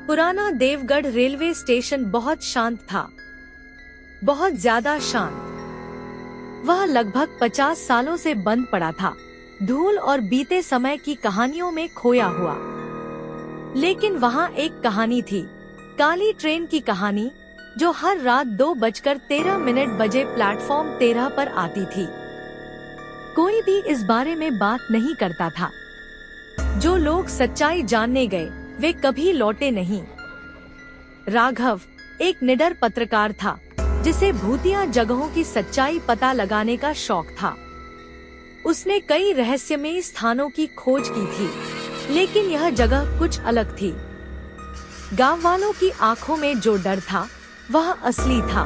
पुराना Deogarh railway station बहुत शांत था, बहुत ज्यादा शांत। वह लगभग 50 सालों से बंद पड़ा था, धूल और बीते समय की कहानियों में खोया हुआ। लेकिन वहाँ एक कहानी थी, काली ट्रेन की कहानी, जो हर रात 2:13 बजे प्लेटफॉर्म 13 पर आती थी। कोई भी इस बारे में बात नहीं करता था। जो लोग सच्चाई जानने गए, वे कभी लौटे नहीं। राघव एक निडर पत्रकार था, जिसे भूतिया जगहों की सच्चाई पता लगाने का शौक था। उसने कई रहस्यमयी स्थानों की खोज की थी, लेकिन यह जगह कुछ अलग थी। गांव वालों की आंखों में जो डर था, वह असली था।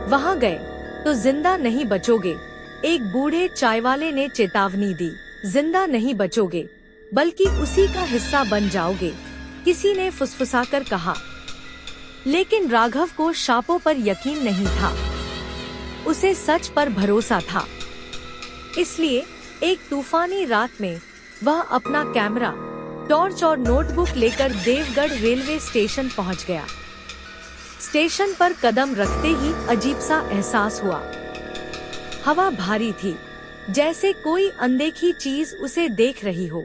वहां गए तो जिंदा नहीं बचोगे, एक बूढ़े चायवाले ने चेतावनी दी। जिंदा नहीं बचोगे, बल्कि उसी का हिस्सा बन जाओगे, किसी ने फुसफुसाकर कहा। लेकिन राघव को शापों पर यकीन नहीं था, उसे सच पर भरोसा था। इसलिए एक तूफानी रात में वह अपना कैमरा, टॉर्च और नोटबुक लेकर देवगढ़ रेलवे स्टेशन पहुंच गया। स्टेशन पर कदम रखते ही अजीब सा एहसास हुआ। हवा भारी थी, जैसे कोई अनदेखी चीज उसे देख रही हो।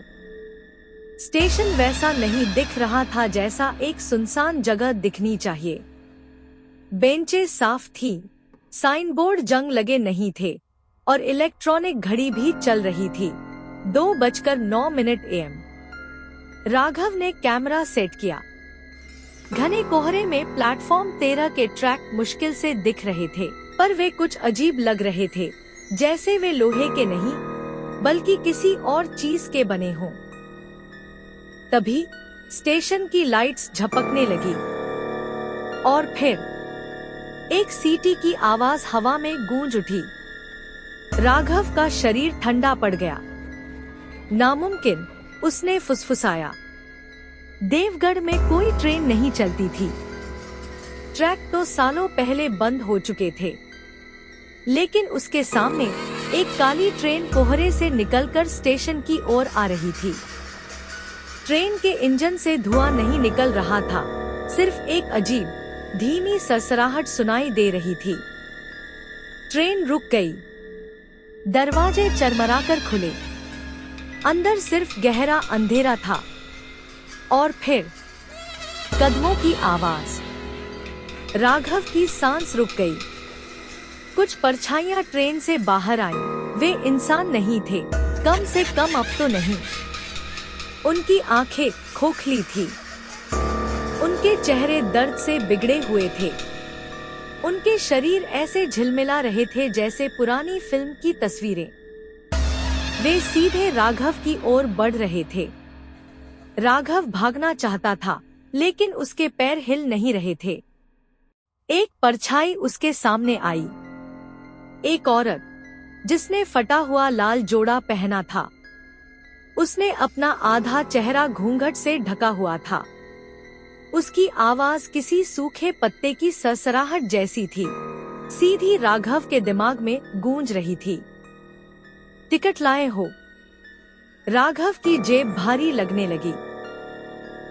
स्टेशन वैसा नहीं दिख रहा था जैसा एक सुनसान जगह दिखनी चाहिए। बेंचें साफ थीं, साइन बोर्ड जंग लगे नहीं थे, और इलेक्ट्रॉनिक घड़ी भी चल रही थी। 2:09 AM। राघव ने कैमरा सेट किया। घने कोहरे में प्लेटफॉर्म 13 के ट्रैक मुश्किल से दिख रहे थे, पर वे कुछ अजीब लग रहे थे, जैसे वे लोहे के नहीं, बल्कि किसी और चीज के बने हों। तभी स्टेशन की लाइट्स झपकने लगी, और फिर एक सीटी की आवाज हवा में गूंज उठी। राघव का शरीर ठंडा पड़ गया। नामुमकिन, उसने फुसफुसाया। देवगढ़ में कोई ट्रेन नहीं चलती थी। ट्रैक तो सालों पहले बंद हो चुके थे, लेकिन उसके सामने एक काली ट्रेन कोहरे से निकलकर स्टेशन की ओर आ रही थी। ट्रेन के इंजन से धुआं नहीं निकल रहा था, सिर्फ एक अजीब, धीमी सरसराहट सुनाई दे रही थी। ट्रेन रुक गई। दरवाजे चरमराकर खुले। अंदर सिर्फ गहरा अंधेरा था, और फिर कदमों की आवाज। राघव की सांस रुक गई। कुछ परछाइयां ट्रेन से बाहर आईं। वे इंसान नहीं थे, कम से कम अब तो नहीं। उनकी आंखें खोखली थी, उनके चेहरे दर्द से बिगड़े हुए थे, उनके शरीर ऐसे झिलमिला रहे थे जैसे पुरानी फिल्म की तस्वीरें। वे सीधे राघव की ओर बढ़ रहे थे। राघव भागना चाहता था, लेकिन उसके पैर हिल नहीं रहे थे। एक परछाई उसके सामने आई। एक औरत, जिसने फटा हुआ लाल जोड़ा पहना था। उसने अपना आधा चेहरा घूंघट से ढका हुआ था। उसकी आवाज किसी सूखे पत्ते की सरसराहट जैसी थी, सीधी राघव के दिमाग में गूंज रही थी। टिकट लाए हो? राघव की जेब भारी लगने लगी।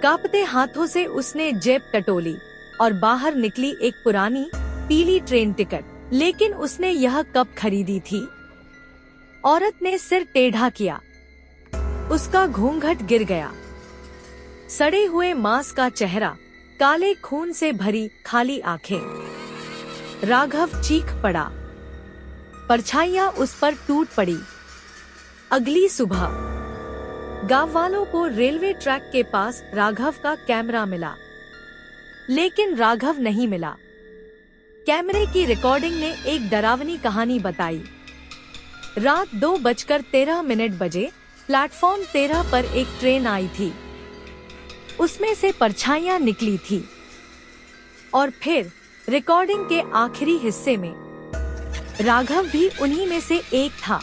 कांपते हाथों से उसने जेब टटोली, और बाहर निकली एक पुरानी पीली ट्रेन टिकट। लेकिन उसने यह कब खरीदी थी? औरत ने सिर टेढ़ा किया। उसका घूंघट गिर गया। सड़े हुए मांस का चेहरा, काले खून से भरी खाली आंखें। राघव चीख पड़ा। परछाइयां उस पर टूट पड़ी। अगली सुबह गांव वालों को रेलवे ट्रैक के पास राघव का कैमरा मिला, लेकिन राघव नहीं मिला। कैमरे की रिकॉर्डिंग ने एक डरावनी कहानी बताई। रात 2:13 बजे प्लेटफॉर्म 13 पर एक ट्रेन आई थी। उसमें से परछाइयां निकली थी, और फिर रिकॉर्डिंग के आखिरी हिस्से में राघव भी उन्हीं में से एक था।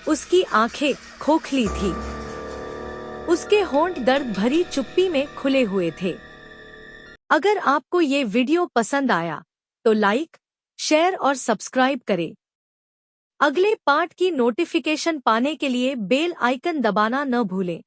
उसकी आंखें खोखली थी, उसके होंठ दर्द भरी चुप्पी में खुले हुए थे। अगर आपको ये वीडियो पसंद आया तो लाइक, शेयर और सब्सक्राइब करें। अगले पार्ट की नोटिफिकेशन पाने के लिए बेल आइकन दबाना न भूलें।